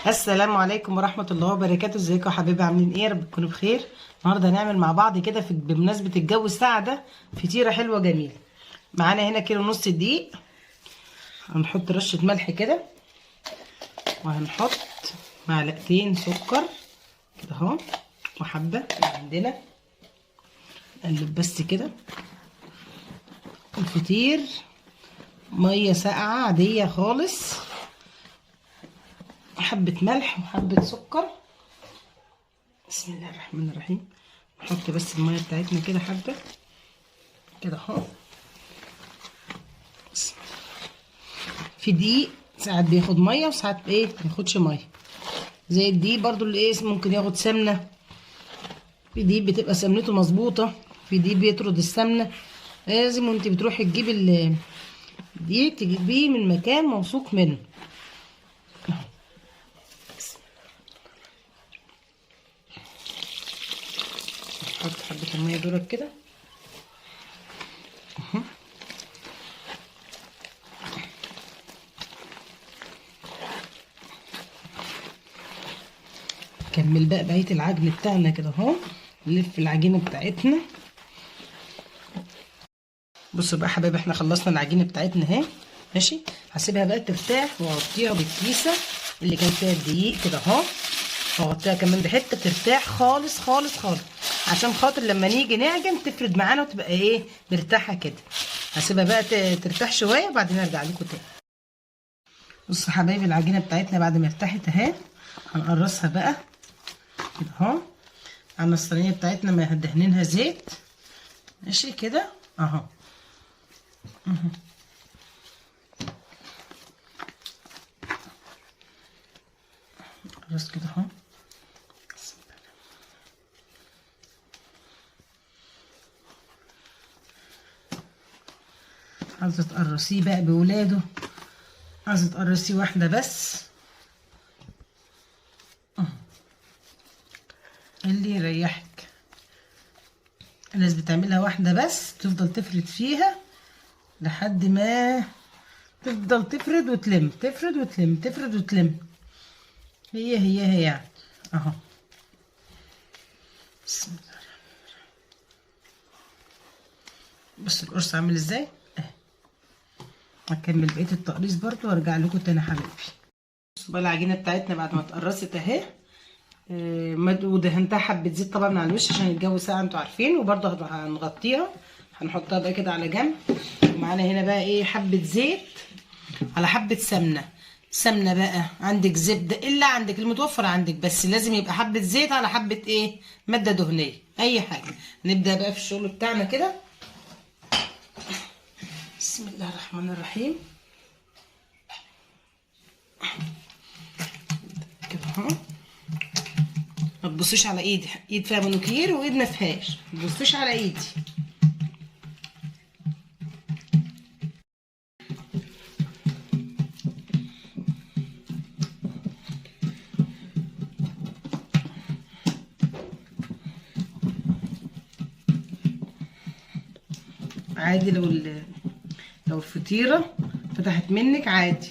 السلام عليكم ورحمة الله وبركاته. ازيكم يا حبايبي؟ عاملين ايه؟ رب تكونوا بخير. النهارده هنعمل مع بعض كده بمناسبة الجو الساقع ده فطيرة حلوة جميلة. معانا هنا كيلو ونص دقيق، هنحط رشة ملح كده، وهنحط معلقتين سكر كده اهو، وحبة من عندنا. نقلب بس كده. الفطير مية ساقعة عادية خالص، حبة ملح وحبة سكر. بسم الله الرحمن الرحيم. نحط بس المية بتاعتنا كده حبة كده اهو. في دقيق ساعات بياخد ميه وساعات ايه مياخدش ميه، زي الدقيق برضو اللي ايه ممكن ياخد سمنه. في دقيق بتبقى سمنته مظبوطه، في دقيق بيطرد السمنه. لازم وانت بتروحي تجيبي الدقيق تجيبيه من مكان موثوق منه. نحط حبه الميه دول كده. نكمل بقى بقيه العجن بتاعنا كده اهو. نلف العجينه بتاعتنا. بصوا بقى حبايبي، احنا خلصنا العجينه بتاعتنا اهي. ماشي، هسيبها بقى ترتاح واغطيها بالكيسه اللي كان فيها الدقيق كده اهو، واغطيها كمان بحته ترتاح خالص خالص خالص، عشان خاطر لما نيجي نعجن تفرد معانا وتبقى ايه مرتاحه كده. هسيبها بقى ترتاح شويه وبعدين ارجع لكم تاني. بصوا حبايبي، العجينه بتاعتنا بعد ما ارتاحت اهي، هنقرصها بقى كده اهو على الصينيه بتاعتنا، ما دهنينها زيت. ماشي كده اهو. نقرص كده اهو. عايزه تقرصيه بقى بولاده، عايزه تقرصيه واحده بس اللي يريحك. الناس بتعملها واحده بس، تفضل تفرد فيها لحد ما تفضل تفرد وتلم، تفرد وتلم، تفرد وتلم. هي يعني اهو. بسم الله. بص القرص عامل ازاي اهي. هكمل بقيه التقريص برضو وارجع لكم تاني حبايبي. بصوا بقى العجينه بتاعتنا بعد ما اتقرصت اهي، ودهنتها حبه زيت طبعا على الوش عشان الجو ساقع انتوا عارفين، وبرضو هنغطيها، هنحطها بقى كده على جنب. ومعانا هنا بقى ايه حبه زيت على حبه سمنه. سمنه بقى عندك، زبده الا عندك المتوفر عندك، بس لازم يبقى حبه زيت على حبه ايه ماده دهنيه اي حاجه. نبدا بقى في الشغل بتاعنا كده. بسم الله الرحمن الرحيم كده اهو. ما تبصيش على ايدي، ايد فيها منوكير وايد ما فيهاش، ما تبصيش على ايدي. عادي لو الفطيره فتحت منك عادي.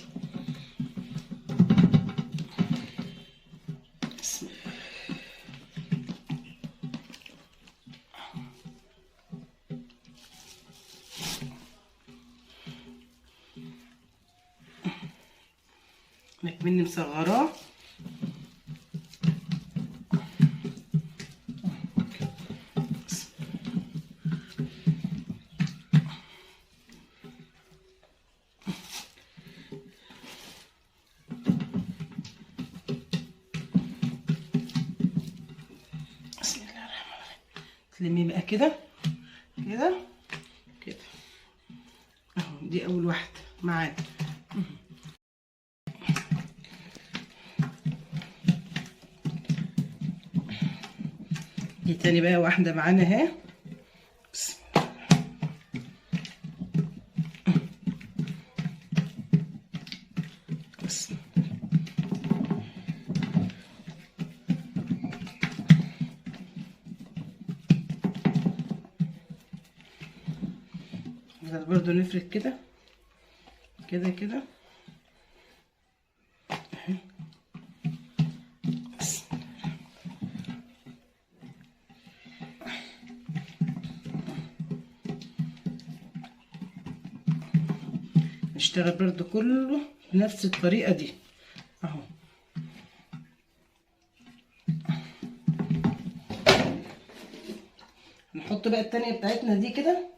بسم الله. مني مصغراه. بسم الله الرحمن الرحيم. تلمي بقى كده كده كده اهو. دي اول واحده معانا. دي تاني بقى واحده معانا اهي. بسم بسم نفضل برضو نفرد كده كده كده. نشتغل برضو كله بنفس الطريقة دي اهو. نحط بقى التانية بتاعتنا دي كده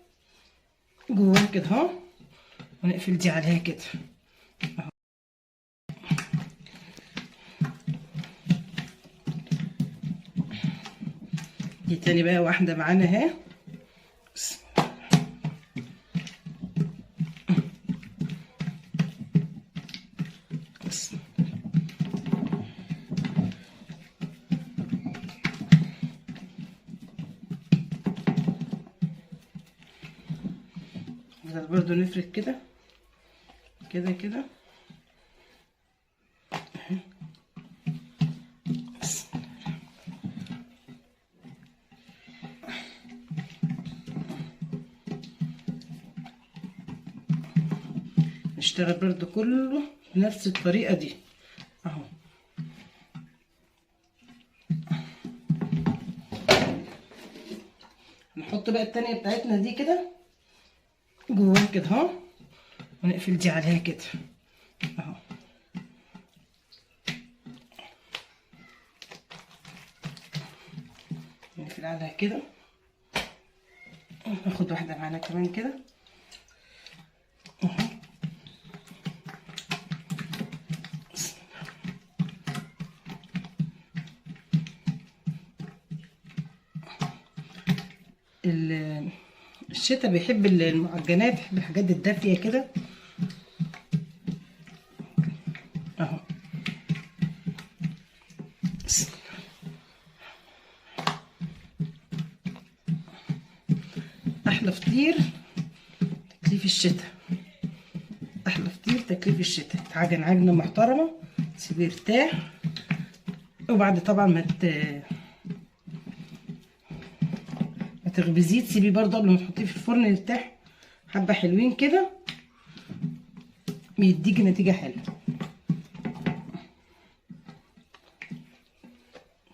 جواها كده اهو، ونقفل دي عليها كده اهو. دي تاني بقى واحدة معانا اهي. نفضل برضو نفرد كده كده كده اهي. نشتغل برضو كله بنفس الطريقة دي اهو. نحط بقى التانية بتاعتنا دي كده جواها كده اهو، ونقفل دي عليها كده اهو. نقفل عليها كده. ناخد واحدة معانا كمان كده اهو. الشتا بيحب المعجنات، بيحب الحاجات الدافيه كده اهو. احلى فطير تكليف الشتا، احلى فطير تكليف الشتا. اتعجن عجنه محترمه، سيبيه يرتاح، وبعد طبعا ما تخبزيه تسيبيه برضه قبل ما تحطيه في الفرن يرتاح حبه حلوين كده، بيديكي نتيجه حلوه.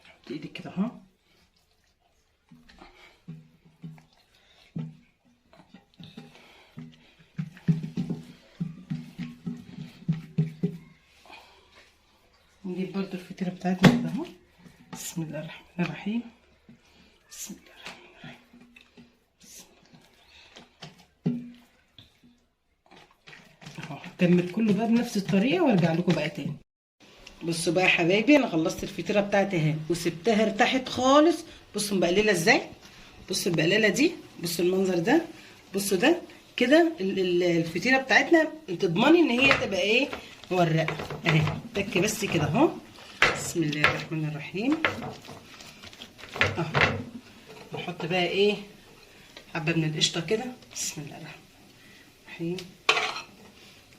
حط ايدك كده اهو. نجيب برضه الفطيره بتاعتنا كده اهو. بسم الله الرحمن الرحيم. بسم الله الرحمن الرحيم. اهو هكمل كله بقى بنفس الطريقه وارجع لكم بقى تاني. بصوا بقى يا حبايبي، انا خلصت الفطيره بتاعتي اهي وسبتها ارتاحت خالص. بصوا مبقلله ازاي، بصوا البقلاله دي، بصوا المنظر ده، بصوا ده كده. الفطيره بتاعتنا تضمني ان هي تبقى ايه، مورقه اهي. تك بس كده اهو. بسم الله الرحمن الرحيم اهو. نحط بقى ايه، حبه من القشطه كده. بسم الله الرحمن الرحيم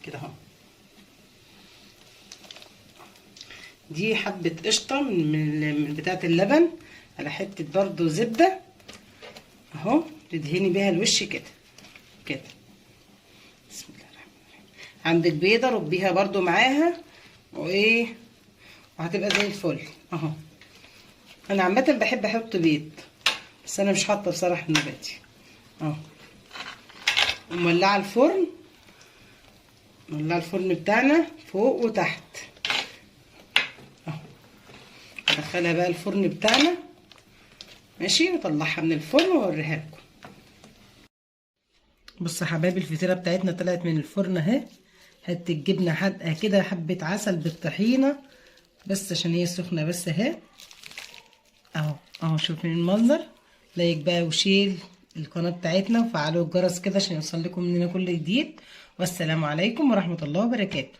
كده اهو. دي حبه قشطه من بتاعه اللبن، على حته برضو زبده اهو، تدهني بيها الوش كده كده. بسم الله الرحمن الرحيم. عندك بيضه ربيها برضو معاها وايه، وهتبقى زي الفل اهو. انا عامه بحب احط بيض، بس انا مش حاطه بصراحه النباتي اهو. ومولعه الفرن، مولعه الفرن بتاعنا فوق وتحت اهو. ادخلها بقى الفرن بتاعنا ماشي، واطلعها من الفرن واوريها لكم. بصوا يا حبايبي، الفطيره بتاعتنا طلعت من الفرن اهي. حته جبنه حادقه كده، حبه عسل بالطحينه بس عشان هي سخنه بس اهي اهو اهو. شوفين المنظر. لايك بقى وشير القناه بتاعتنا وفعلوا الجرس كده عشان يوصل لكم مننا كل جديد. والسلام عليكم ورحمه الله وبركاته.